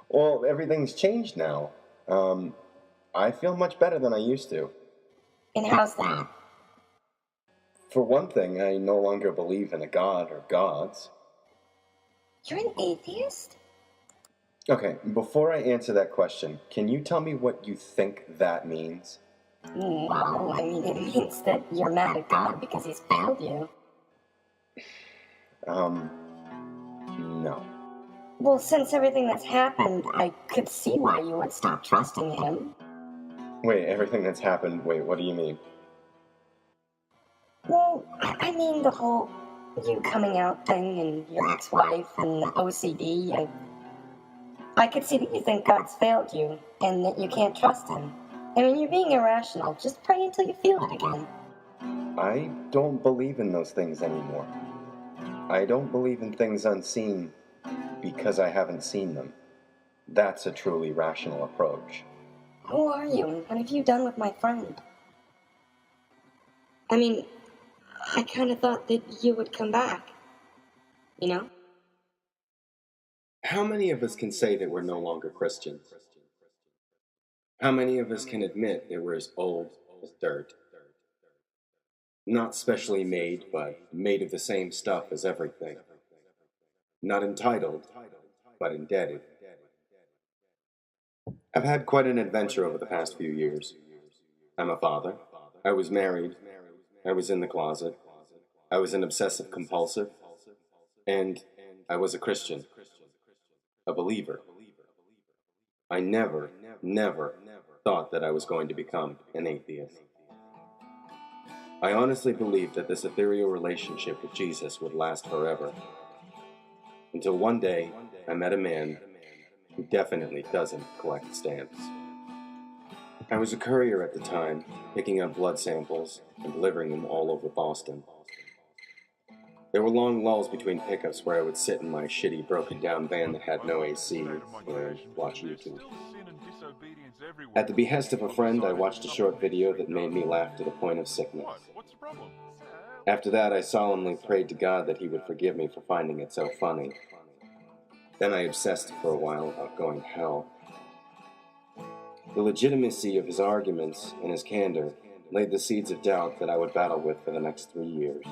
Well, everything's changed now. Um, I feel much better than I used to. And how's that? For one thing, I no longer believe in a god or gods. You're an atheist? Okay, before I answer that question, can you tell me what you think that means? Well, I mean, it means that you're mad at God because he's failed you. No. Well, since everything that's happened, I could see why you would stop trusting him. Wait, everything that's happened, wait, what do you mean? Well, I mean the whole you coming out thing and your ex-wife and the OCD. I could see that you think God's failed you and that you can't trust him. I mean, you're being irrational. Just pray until you feel it again. I don't believe in those things anymore. I don't believe in things unseen because I haven't seen them. That's a truly rational approach. Who are you and what have you done with my friend? I mean, I kind of thought that you would come back. You know? How many of us can say that we're no longer Christians? How many of us can admit that we're as old as dirt? Not specially made, but made of the same stuff as everything. Not entitled, but indebted. I've had quite an adventure over the past few years. I'm a father. I was married. I was in the closet. I was an obsessive compulsive. And I was a Christian. A believer. I never thought that I was going to become an atheist. I honestly believed that this ethereal relationship with Jesus would last forever. Until one day, I met a man who definitely doesn't collect stamps. I was a courier at the time, picking up blood samples and delivering them all over Boston. There were long lulls between pickups where I would sit in my shitty, broken-down van that had no AC and watch YouTube. At the behest of a friend, I watched a short video that made me laugh to the point of sickness. After that, I solemnly prayed to God that he would forgive me for finding it so funny. Then I obsessed for a while about going to hell. The legitimacy of his arguments and his candor laid the seeds of doubt that I would battle with for the next 3 years.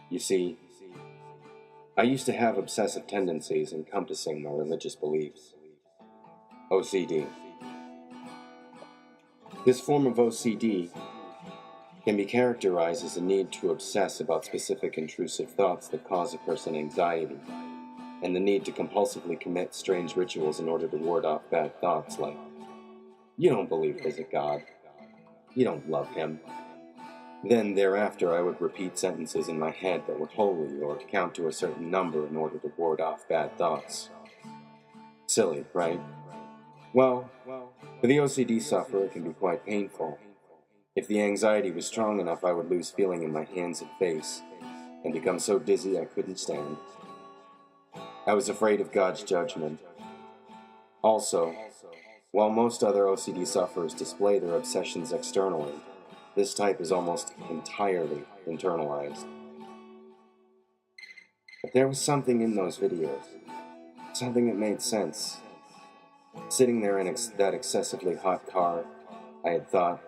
You see, I used to have obsessive tendencies encompassing my religious beliefs. OCD. This form of OCD can be characterized as a need to obsess about specific intrusive thoughts that cause a person anxiety, and the need to compulsively commit strange rituals in order to ward off bad thoughts like, you don't believe there's a God, you don't love him. Then thereafter I would repeat sentences in my head that were holy or count to a certain number in order to ward off bad thoughts. Silly, right? Well, for the OCD sufferer it can be quite painful. If the anxiety was strong enough, I would lose feeling in my hands and face, and become so dizzy I couldn't stand. I was afraid of God's judgment. Also, while most other OCD sufferers display their obsessions externally, this type is almost entirely internalized. But there was something in those videos, something that made sense. Sitting there in that excessively hot car, I had thought,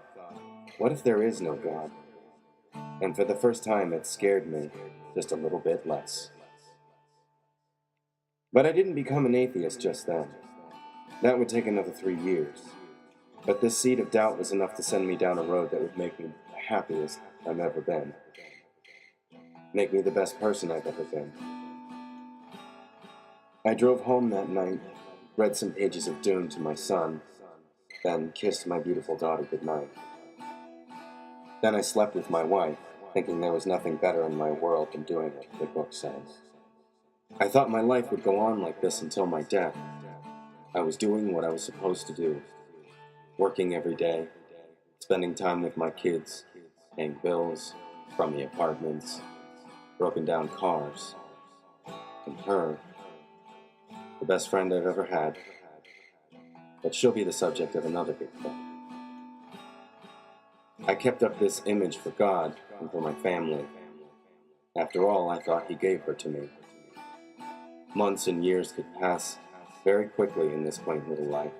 what if there is no God? And for the first time it scared me just a little bit less. But I didn't become an atheist just then. That would take another 3 years. But this seed of doubt was enough to send me down a road that would make me the happiest I've ever been. Make me the best person I've ever been. I drove home that night, read some pages of Dune to my son, then kissed my beautiful daughter goodnight. Then I slept with my wife, thinking there was nothing better in my world than doing what the book says. I thought my life would go on like this until my death. I was doing what I was supposed to do. Working every day, spending time with my kids, paying bills, crummy apartments, broken down cars, and her, the best friend I've ever had. But she'll be the subject of another big book. I kept up this image for God and for my family. After all, I thought he gave her to me. months and years could pass very quickly in this quaint little life.